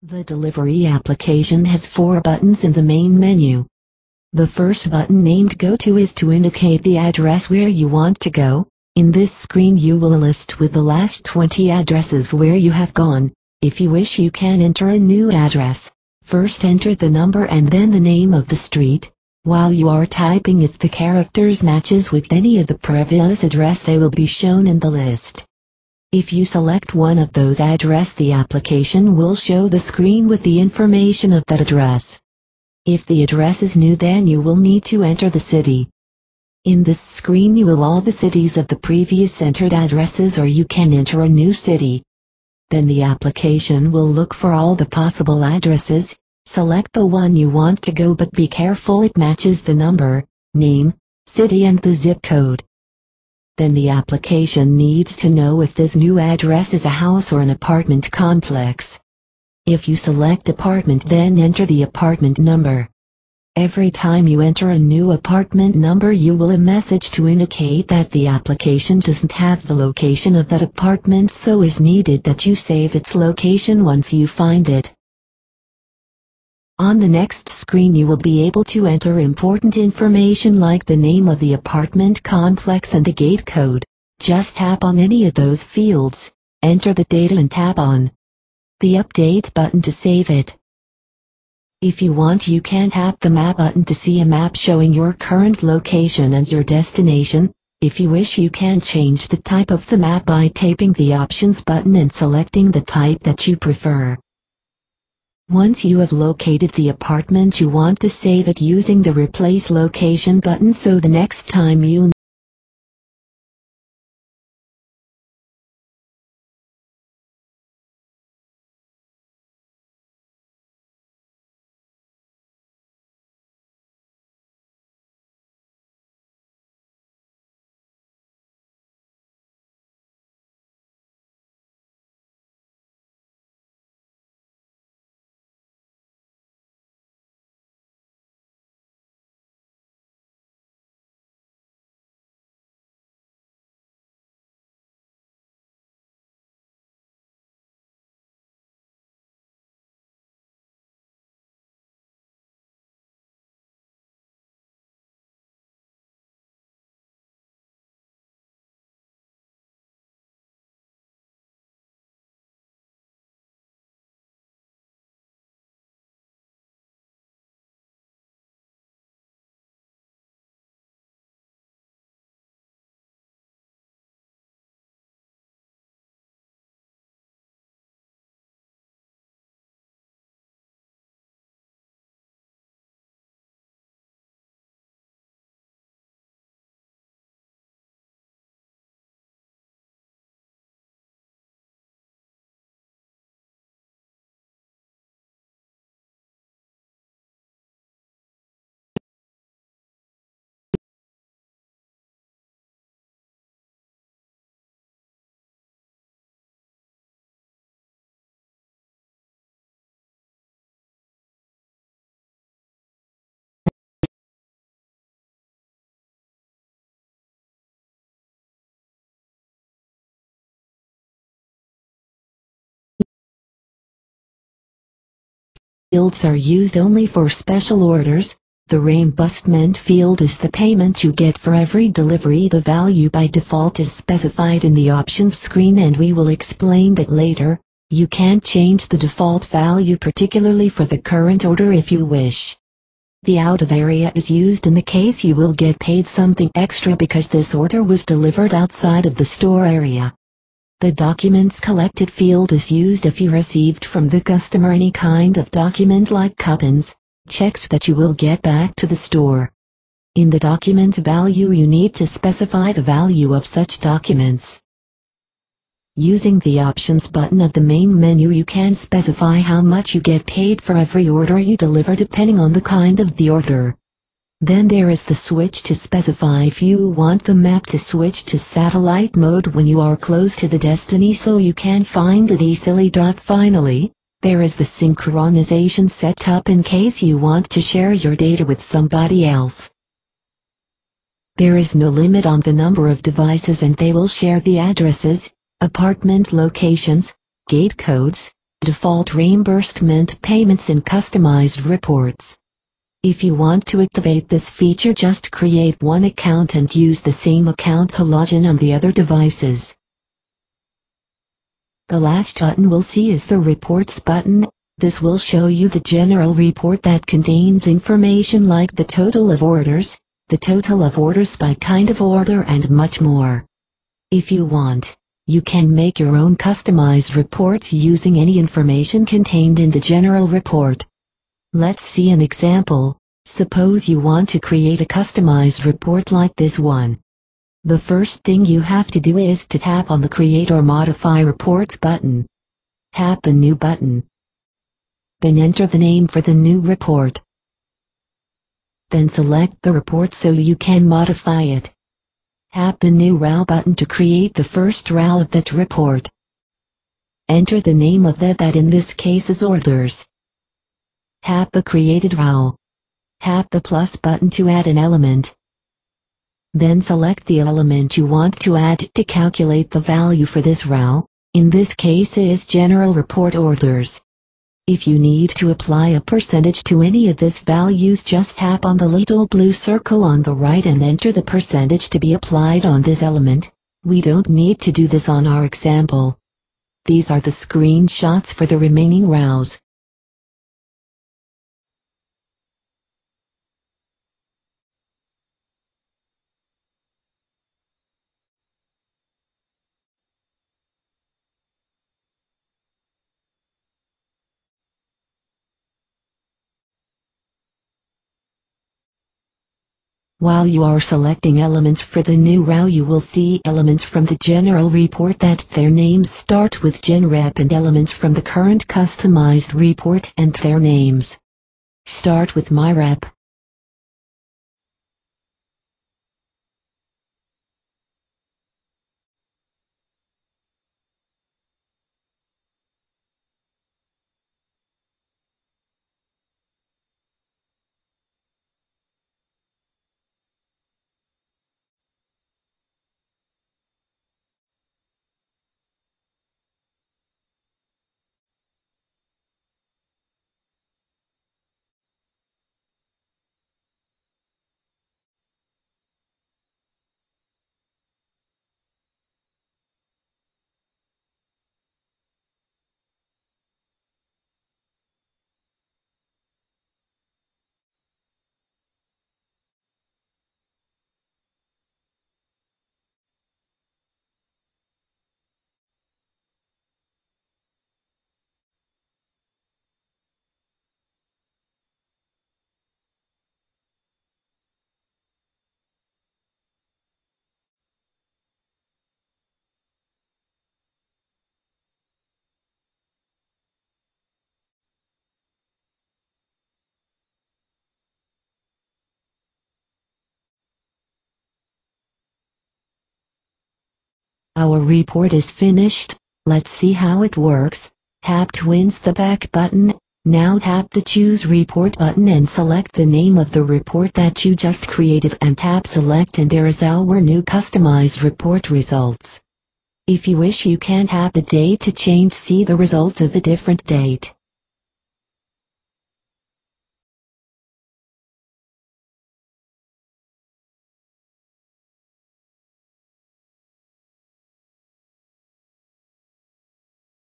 The delivery application has 4 buttons in the main menu. The first button, named Go To, is to indicate the address where you want to go. In this screen you will list with the last 20 addresses where you have gone. If you wish, you can enter a new address. First enter the number and then the name of the street. While you are typing, if the characters matches with any of the previous address, they will be shown in the list. If you select one of those address, the application will show the screen with the information of that address. If the address is new, then you will need to enter the city. In this screen you will all the cities of the previous entered addresses, or you can enter a new city. Then the application will look for all the possible addresses. Select the one you want to go, but be careful it matches the number, name, city and the zip code. Then the application needs to know if this new address is a house or an apartment complex. If you select apartment, then enter the apartment number. Every time you enter a new apartment number, you will a message to indicate that the application doesn't have the location of that apartment, so is needed that you save its location once you find it. On the next screen you will be able to enter important information like the name of the apartment complex and the gate code. Just tap on any of those fields, enter the data and tap on the update button to save it. If you want, you can tap the map button to see a map showing your current location and your destination. If you wish, you can change the type of the map by tapping the options button and selecting the type that you prefer. Once you have located the apartment, you want to save it using the replace location button, so the next time you fields are used only for special orders. The reimbursement field is the payment you get for every delivery. The value by default is specified in the options screen, and we will explain that later. You can change the default value particularly for the current order if you wish. The out of area is used in the case you will get paid something extra because this order was delivered outside of the store area. The documents collected field is used if you received from the customer any kind of document like coupons, checks that you will get back to the store. In the document value you need to specify the value of such documents. Using the options button of the main menu you can specify how much you get paid for every order you deliver depending on the kind of the order. Then there is the switch to specify if you want the map to switch to satellite mode when you are close to the destiny so you can find it easily. Finally, there is the synchronization setup in case you want to share your data with somebody else. There is no limit on the number of devices and they will share the addresses, apartment locations, gate codes, default reimbursement payments in customized reports. If you want to activate this feature, just create one account and use the same account to log in on the other devices. The last button we'll see is the Reports button. This will show you the general report that contains information like the total of orders, the total of orders by kind of order, and much more. If you want, you can make your own customized reports using any information contained in the general report. Let's see an example. Suppose you want to create a customized report like this one. The first thing you have to do is to tap on the Create or Modify Reports button. Tap the New button. Then enter the name for the new report. Then select the report so you can modify it. Tap the New row button to create the first row of that report. Enter the name of that in this case is Orders. Tap the created row. Tap the plus button to add an element. Then select the element you want to add to calculate the value for this row. In this case is General Report Orders. If you need to apply a percentage to any of these values, just tap on the little blue circle on the right and enter the percentage to be applied on this element. We don't need to do this on our example. These are the screenshots for the remaining rows. While you are selecting elements for the new row, you will see elements from the general report that their names start with GenRep and elements from the current customized report and their names start with MyRep. Our report is finished. Let's see how it works. Tap Twins the Back button. Now tap the Choose Report button and select the name of the report that you just created and tap Select, and there is our new customized report results. If you wish, you can tap the date to see the results of a different date.